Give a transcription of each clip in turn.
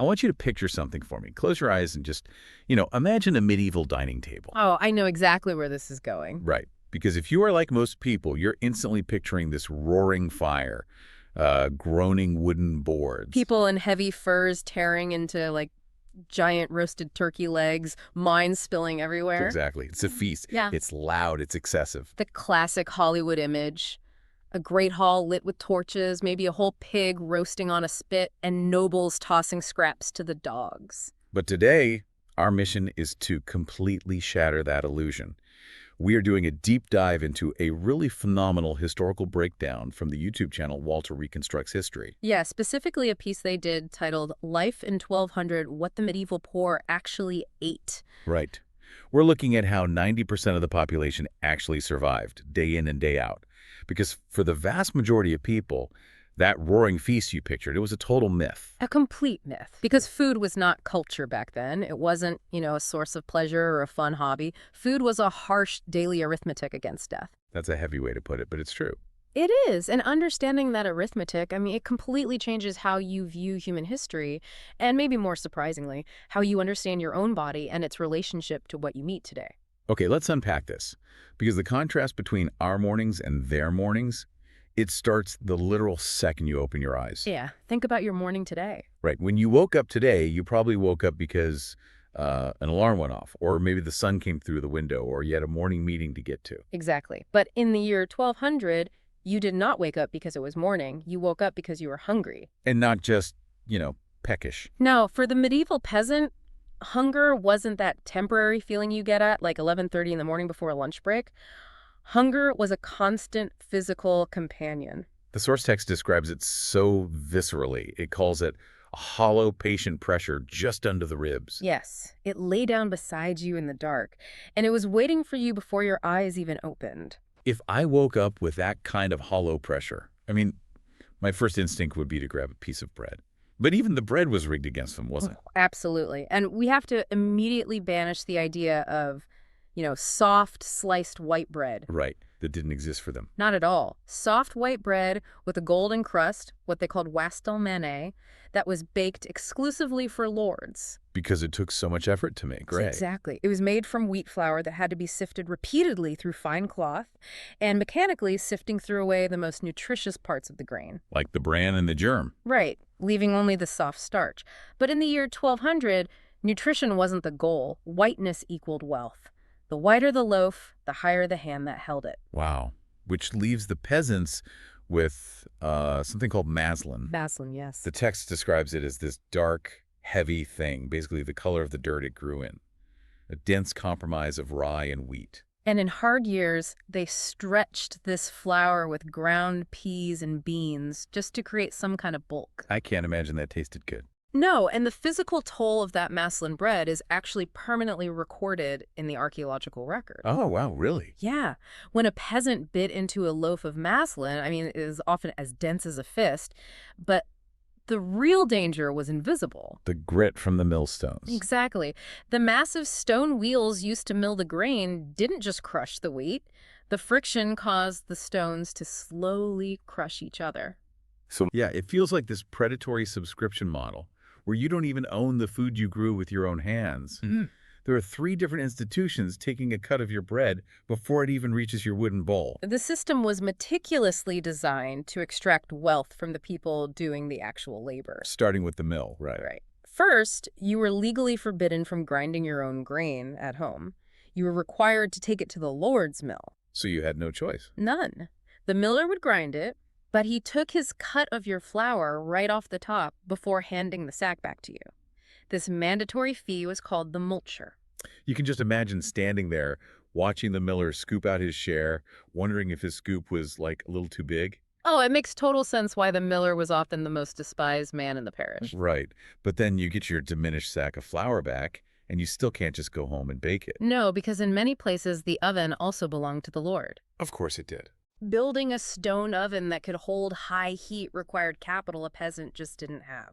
I want you to picture something for me. Close your eyes and just, imagine a medieval dining table. Oh, I know exactly where this is going. Right. Because if you are like most people, you're instantly picturing this roaring fire, groaning wooden boards. People in heavy furs tearing into, like, giant roasted turkey legs, mine spilling everywhere. Exactly. It's a feast. Yeah. It's loud. It's excessive. The classic Hollywood image. A great hall lit with torches, maybe a whole pig roasting on a spit, and nobles tossing scraps to the dogs. But today, our mission is to completely shatter that illusion. We are doing a deep dive into a really phenomenal historical breakdown from the YouTube channel Walter Reconstructs History. Yeah, specifically a piece they did titled Life in 1200, What the Medieval Poor Actually Ate. Right. We're looking at how 90% of the population actually survived, day in and day out. Because for the vast majority of people, that roaring feast you pictured, it was a total myth. A complete myth. Because food was not culture back then. It wasn't, a source of pleasure or a fun hobby. Food was a harsh daily arithmetic against death. That's a heavy way to put it, but it's true. It is. And understanding that arithmetic, it completely changes how you view human history, and maybe more surprisingly, how you understand your own body and its relationship to what you eat today. Okay, let's unpack this. Because the contrast between our mornings and their mornings, it starts the literal second you open your eyes. Yeah, think about your morning today. Right. When you woke up today, you probably woke up because an alarm went off, or maybe the sun came through the window, or you had a morning meeting to get to. Exactly. But in the year 1200, you did not wake up because it was morning. You woke up because you were hungry. And not just, peckish. No, for the medieval peasant, hunger wasn't that temporary feeling you get at like 11:30 in the morning before a lunch break. Hunger was a constant physical companion. The source text describes it so viscerally. It calls it a hollow, patient pressure just under the ribs. Yes, it lay down beside you in the dark, and it was waiting for you before your eyes even opened. If I woke up with that kind of hollow pressure, my first instinct would be to grab a piece of bread. But even the bread was rigged against them, wasn't it? Absolutely. And we have to immediately banish the idea of, soft sliced white bread. Right. That didn't exist for them. Not at all. Soft white bread with a golden crust, what they called wastelmanet, that was baked exclusively for lords. Because it took so much effort to make, right? Exactly. It was made from wheat flour that had to be sifted repeatedly through fine cloth and mechanically sifting through away the most nutritious parts of the grain. Like the bran and the germ. Right, leaving only the soft starch. But in the year 1200, nutrition wasn't the goal. Whiteness equaled wealth. The whiter the loaf, the higher the hand that held it. Wow. Which leaves the peasants with something called maslin. Maslin, yes. The text describes it as this dark, heavy thing, basically the color of the dirt it grew in. A dense compromise of rye and wheat. And in hard years, they stretched this flour with ground peas and beans just to create some kind of bulk. I can't imagine that tasted good. No, and the physical toll of that maslin bread is actually permanently recorded in the archaeological record. Oh, wow, really? Yeah. When a peasant bit into a loaf of maslin, it is often as dense as a fist, but the real danger was invisible. The grit from the millstones. Exactly. The massive stone wheels used to mill the grain didn't just crush the wheat. The friction caused the stones to slowly crush each other. So, yeah, it feels like this predatory subscription model where you don't even own the food you grew with your own hands. Mm-hmm. There are 3 different institutions taking a cut of your bread before it even reaches your wooden bowl. The system was meticulously designed to extract wealth from the people doing the actual labor. Starting with the mill, right? Right. First, you were legally forbidden from grinding your own grain at home. You were required to take it to the Lord's mill. So you had no choice. None. The miller would grind it, but he took his cut of your flour right off the top before handing the sack back to you. This mandatory fee was called the multure. You can just imagine standing there, watching the miller scoop out his share, wondering if his scoop was, like, a little too big. Oh, it makes total sense why the miller was often the most despised man in the parish. Right. But then you get your diminished sack of flour back, and you still can't just go home and bake it. No, because in many places, the oven also belonged to the Lord. Of course it did. Building a stone oven that could hold high heat required capital a peasant just didn't have.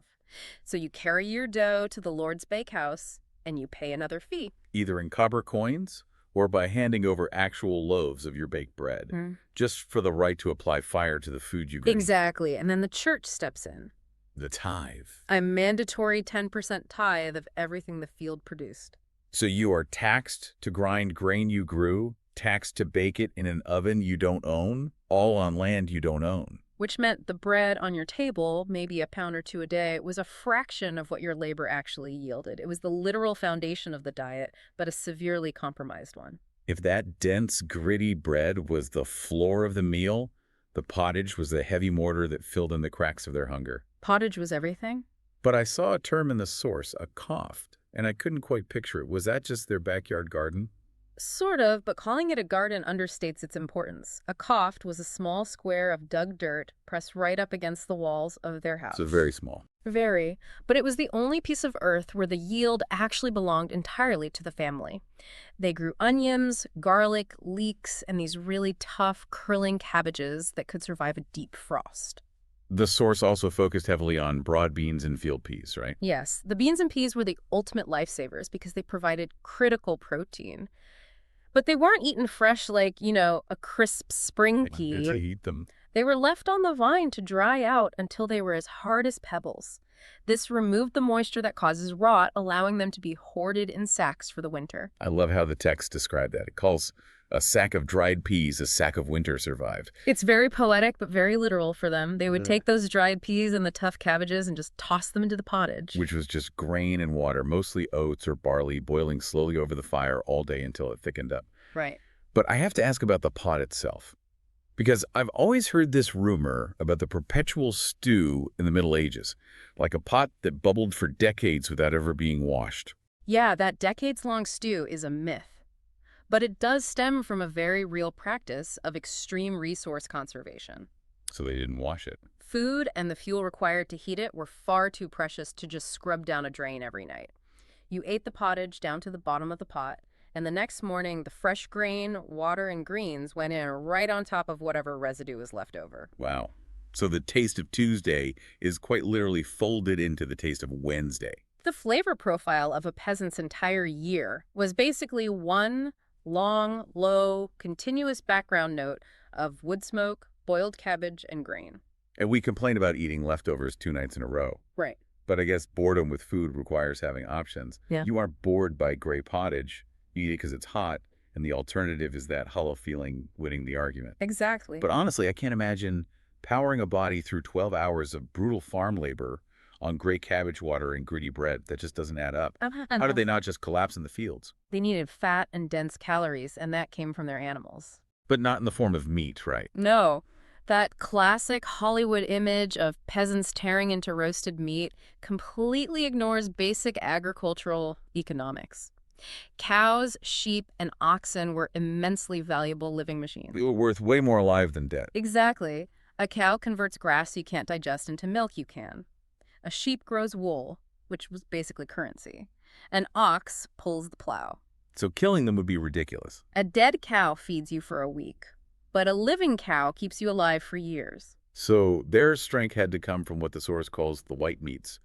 So you carry your dough to the Lord's bakehouse, and you pay another fee. Either in copper coins or by handing over actual loaves of your baked bread, just for the right to apply fire to the food you grew. Exactly, and then the church steps in. The tithe. A mandatory 10% tithe of everything the field produced. So you are taxed to grind grain you grew, taxed to bake it in an oven you don't own, all on land you don't own. Which meant the bread on your table, maybe a pound or two a day, was a fraction of what your labor actually yielded. It was the literal foundation of the diet, but a severely compromised one. If that dense, gritty bread was the floor of the meal, the pottage was the heavy mortar that filled in the cracks of their hunger. Pottage was everything? But I saw a term in the source, a coft, and I couldn't quite picture it. Was that just their backyard garden? Sort of, but calling it a garden understates its importance. A coft was a small square of dug dirt pressed right up against the walls of their house. So very small. Very, but it was the only piece of earth where the yield actually belonged entirely to the family. They grew onions, garlic, leeks, and these really tough, curling cabbages that could survive a deep frost. The source also focused heavily on broad beans and field peas, right? Yes, the beans and peas were the ultimate lifesavers because they provided critical protein. But they weren't eaten fresh like, a crisp spring pea. They eat them. They were left on the vine to dry out until they were as hard as pebbles. This removed the moisture that causes rot, allowing them to be hoarded in sacks for the winter. I love how the text described that. It calls a sack of dried peas a sack of winter survived. It's very poetic, but very literal for them. They would take those dried peas and the tough cabbages and just toss them into the pottage. Which was just grain and water, mostly oats or barley, boiling slowly over the fire all day until it thickened up. Right. But I have to ask about the pot itself, because I've always heard this rumor about the perpetual stew in the Middle Ages, like a pot that bubbled for decades without ever being washed. Yeah, that decades-long stew is a myth. But it does stem from a very real practice of extreme resource conservation. So they didn't wash it. Food and the fuel required to heat it were far too precious to just scrub down a drain every night. You ate the pottage down to the bottom of the pot, and the next morning the fresh grain, water, and greens went in right on top of whatever residue was left over. Wow. So the taste of Tuesday is quite literally folded into the taste of Wednesday. The flavor profile of a peasant's entire year was basically one long, low, continuous background note of wood smoke, boiled cabbage, and grain. And we complain about eating leftovers 2 nights in a row. Right. But I guess boredom with food requires having options. Yeah. You aren't bored by gray pottage. You eat it because it's hot, and the alternative is that hollow feeling winning the argument. Exactly. But honestly, I can't imagine powering a body through 12 hours of brutal farm labor on gray cabbage water and gritty bread. That just doesn't add up. How did they not just collapse in the fields? They needed fat and dense calories, and that came from their animals. But not in the form of meat, right? No. That classic Hollywood image of peasants tearing into roasted meat completely ignores basic agricultural economics. Cows, sheep, and oxen were immensely valuable living machines. They were worth way more alive than dead. Exactly. A cow converts grass you can't digest into milk you can. A sheep grows wool, which was basically currency. An ox pulls the plow. So killing them would be ridiculous. A dead cow feeds you for a week, but a living cow keeps you alive for years. So their strength had to come from what the source calls the white meats: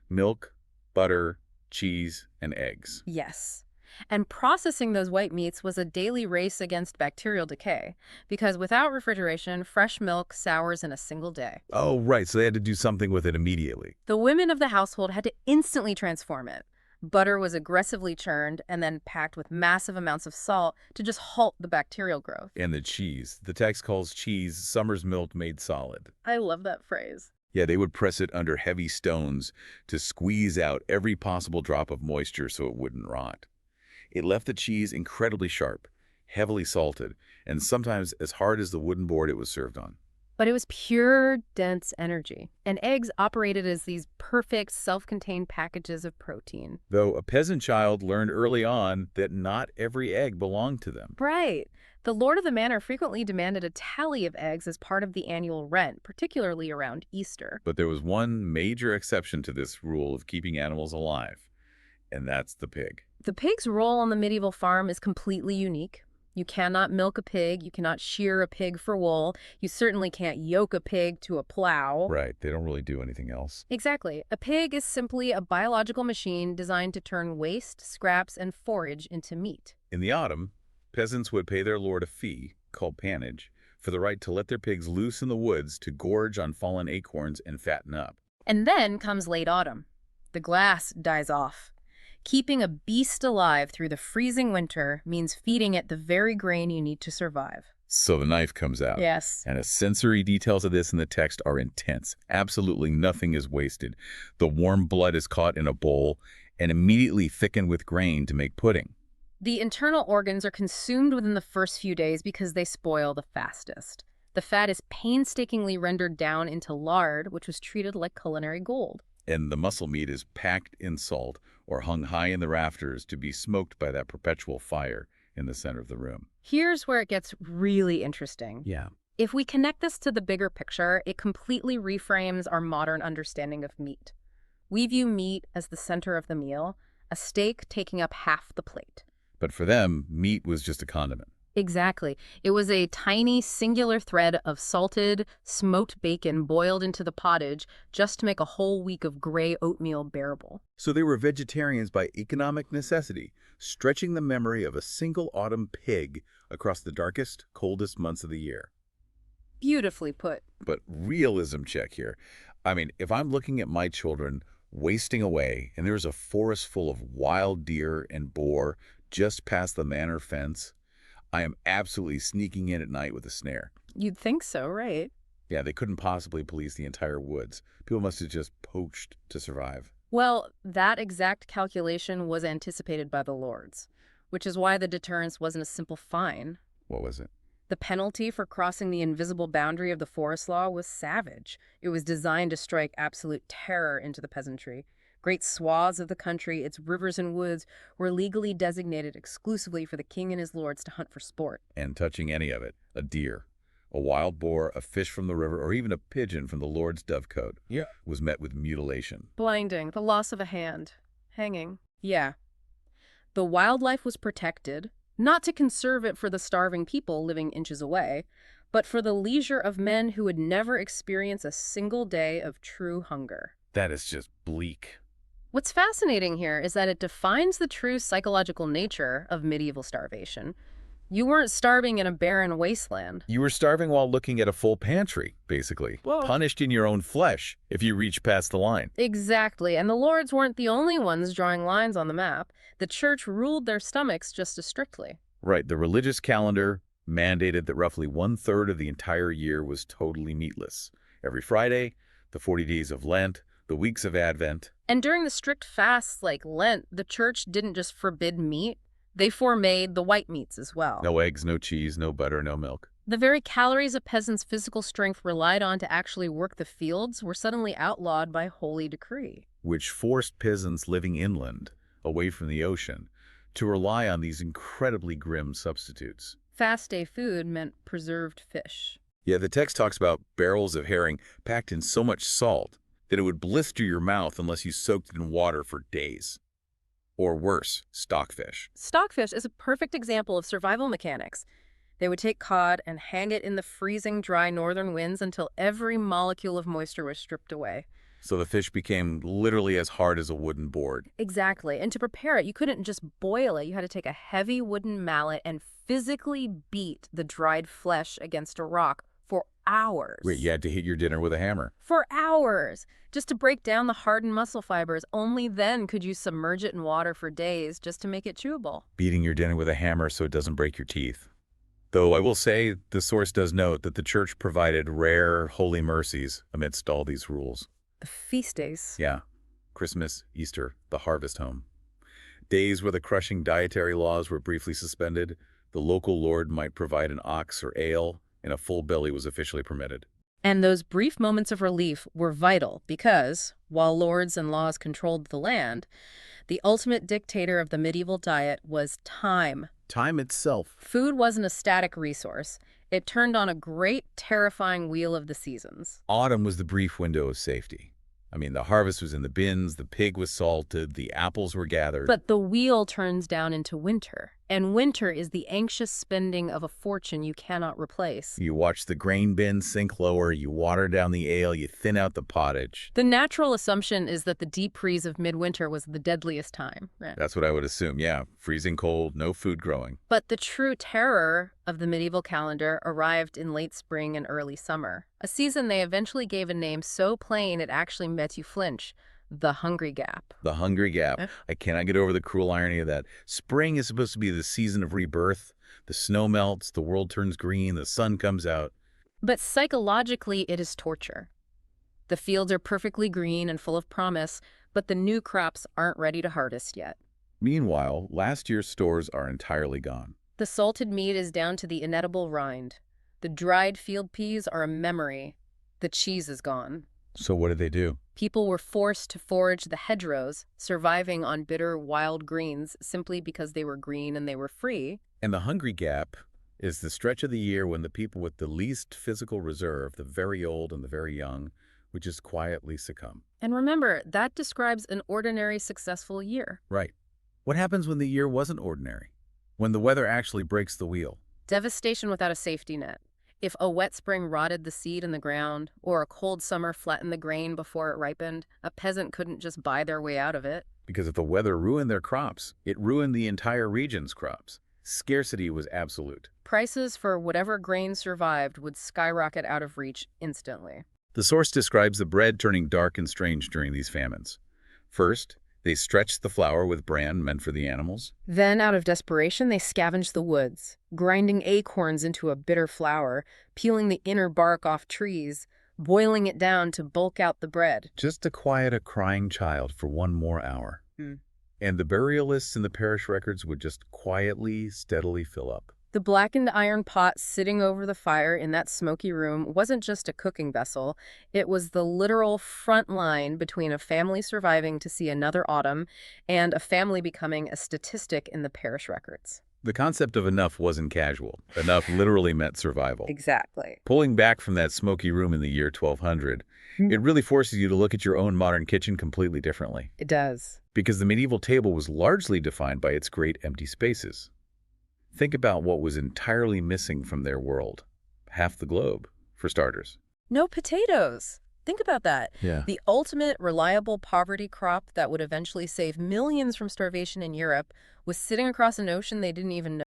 milk, butter, cheese, and eggs. Yes. And processing those white meats was a daily race against bacterial decay, because without refrigeration, fresh milk sours in a single day. Oh, right. So they had to do something with it immediately. The women of the household had to instantly transform it. Butter was aggressively churned and then packed with massive amounts of salt to just halt the bacterial growth. And the cheese. The text calls cheese summer's milk made solid. I love that phrase. Yeah, they would press it under heavy stones to squeeze out every possible drop of moisture so it wouldn't rot. It left the cheese incredibly sharp, heavily salted, and sometimes as hard as the wooden board it was served on. But it was pure, dense energy. And eggs operated as these perfect, self-contained packages of protein. Though a peasant child learned early on that not every egg belonged to them. Right. The lord of the manor frequently demanded a tally of eggs as part of the annual rent, particularly around Easter. But there was one major exception to this rule of keeping animals alive, and that's the pig. The pig's role on the medieval farm is completely unique. You cannot milk a pig, you cannot shear a pig for wool, you certainly can't yoke a pig to a plow. Right, they don't really do anything else. Exactly. A pig is simply a biological machine designed to turn waste, scraps, and forage into meat. In the autumn, peasants would pay their lord a fee, called pottage, for the right to let their pigs loose in the woods to gorge on fallen acorns and fatten up. And then comes late autumn. The glass dies off. Keeping a beast alive through the freezing winter means feeding it the very grain you need to survive. So the knife comes out. Yes. And the sensory details of this in the text are intense. Absolutely nothing is wasted. The warm blood is caught in a bowl and immediately thickened with grain to make pudding. The internal organs are consumed within the first few days because they spoil the fastest. The fat is painstakingly rendered down into lard, which was treated like culinary gold. And the muscle meat is packed in salt or hung high in the rafters to be smoked by that perpetual fire in the center of the room. Here's where it gets really interesting. Yeah. If we connect this to the bigger picture, it completely reframes our modern understanding of meat. We view meat as the center of the meal, a steak taking up half the plate. But for them, meat was just a condiment. Exactly. It was a tiny, singular thread of salted, smoked bacon boiled into the pottage just to make a whole week of gray oatmeal bearable. So they were vegetarians by economic necessity, stretching the memory of a single autumn pig across the darkest, coldest months of the year. Beautifully put. But realism check here. I mean, if I'm looking at my children wasting away and there's a forest full of wild deer and boar just past the manor fence, I am absolutely sneaking in at night with a snare. You'd think so, right? Yeah, they couldn't possibly police the entire woods. People must have just poached to survive. Well, that exact calculation was anticipated by the lords, which is why the deterrence wasn't a simple fine. What was it? The penalty for crossing the invisible boundary of the forest law was savage. It was designed to strike absolute terror into the peasantry. Great swaths of the country, its rivers and woods, were legally designated exclusively for the king and his lords to hunt for sport. And touching any of it, a deer, a wild boar, a fish from the river, or even a pigeon from the lord's dovecote, was met with mutilation. Blinding, the loss of a hand, hanging. Yeah. The wildlife was protected, not to conserve it for the starving people living inches away, but for the leisure of men who would never experience a single day of true hunger. That is just bleak. What's fascinating here is that it defines the true psychological nature of medieval starvation. You weren't starving in a barren wasteland. You were starving while looking at a full pantry, basically. Whoa. Punished in your own flesh if you reached past the line. Exactly, and the lords weren't the only ones drawing lines on the map. The church ruled their stomachs just as strictly. Right, the religious calendar mandated that roughly 1/3 of the entire year was totally meatless. Every Friday, the 40 days of Lent, the weeks of Advent. And during the strict fasts like Lent, the church didn't just forbid meat, they forbade the white meats as well. No eggs, no cheese, no butter, no milk. The very calories a peasant's physical strength relied on to actually work the fields were suddenly outlawed by holy decree. Which forced peasants living inland, away from the ocean, to rely on these incredibly grim substitutes. Fast-day food meant preserved fish. Yeah, the text talks about barrels of herring packed in so much salt that it would blister your mouth unless you soaked it in water for days. Or worse, stockfish. Stockfish is a perfect example of survival mechanics. They would take cod and hang it in the freezing, dry northern winds until every molecule of moisture was stripped away. So the fish became literally as hard as a wooden board. Exactly. And to prepare it, you couldn't just boil it. You had to take a heavy wooden mallet and physically beat the dried flesh against a rock for hours. Wait, you had to hit your dinner with a hammer. For hours, just to break down the hardened muscle fibers. Only then could you submerge it in water for days just to make it chewable. Beating your dinner with a hammer so it doesn't break your teeth. Though I will say, the source does note that the church provided rare holy mercies amidst all these rules. The feast days. Yeah. Christmas, Easter, the harvest home. Days where the crushing dietary laws were briefly suspended, the local lord might provide an ox or ale, and a full belly was officially permitted. And those brief moments of relief were vital because, while lords and laws controlled the land, the ultimate dictator of the medieval diet was time. Time itself. Food wasn't a static resource. It turned on a great, terrifying wheel of the seasons. Autumn was the brief window of safety. I mean, the harvest was in the bins, the pig was salted, the apples were gathered. But the wheel turns down into winter, And winter is the anxious spending of a fortune you cannot replace. You watch the grain bin sink lower, you water down the ale, you thin out the pottage. The natural assumption is that the deep freeze of midwinter was the deadliest time. Right? That's what I would assume, yeah. Freezing cold, no food growing. But the true terror of the medieval calendar arrived in late spring and early summer, a season they eventually gave a name so plain it actually made you flinch: the Hungry Gap. The Hungry Gap. Eh? I cannot get over the cruel irony of that. Spring is supposed to be the season of rebirth. The snow melts, the world turns green, the sun comes out. But psychologically, it is torture. The fields are perfectly green and full of promise, but the new crops aren't ready to harvest yet. Meanwhile, last year's stores are entirely gone. The salted meat is down to the inedible rind. The dried field peas are a memory. The cheese is gone. So what did they do? People were forced to forage the hedgerows, surviving on bitter wild greens simply because they were green and they were free. And the Hungry Gap is the stretch of the year when the people with the least physical reserve, the very old and the very young, would just quietly succumb. And remember, that describes an ordinary successful year. Right. What happens when the year wasn't ordinary? When the weather actually breaks the wheel? Devastation without a safety net. If a wet spring rotted the seed in the ground, or a cold summer flattened the grain before it ripened, a peasant couldn't just buy their way out of it. Because if the weather ruined their crops, it ruined the entire region's crops. Scarcity was absolute. Prices for whatever grain survived would skyrocket out of reach instantly. The source describes the bread turning dark and strange during these famines. First, they stretched the flour with bran meant for the animals. Then, out of desperation, they scavenged the woods, grinding acorns into a bitter flour, peeling the inner bark off trees, boiling it down to bulk out the bread. Just to quiet a crying child for one more hour. And the burial lists in the parish records would just quietly, steadily fill up. The blackened iron pot sitting over the fire in that smoky room wasn't just a cooking vessel. It was the literal front line between a family surviving to see another autumn and a family becoming a statistic in the parish records. The concept of enough wasn't casual. Enough literally meant survival. Exactly. Pulling back from that smoky room in the year 1200, it really forces you to look at your own modern kitchen completely differently. It does. Because the medieval table was largely defined by its great empty spaces. Think about what was entirely missing from their world. Half the globe, for starters. No potatoes. Think about that. Yeah. The ultimate reliable poverty crop that would eventually save millions from starvation in Europe was sitting across an ocean they didn't even know.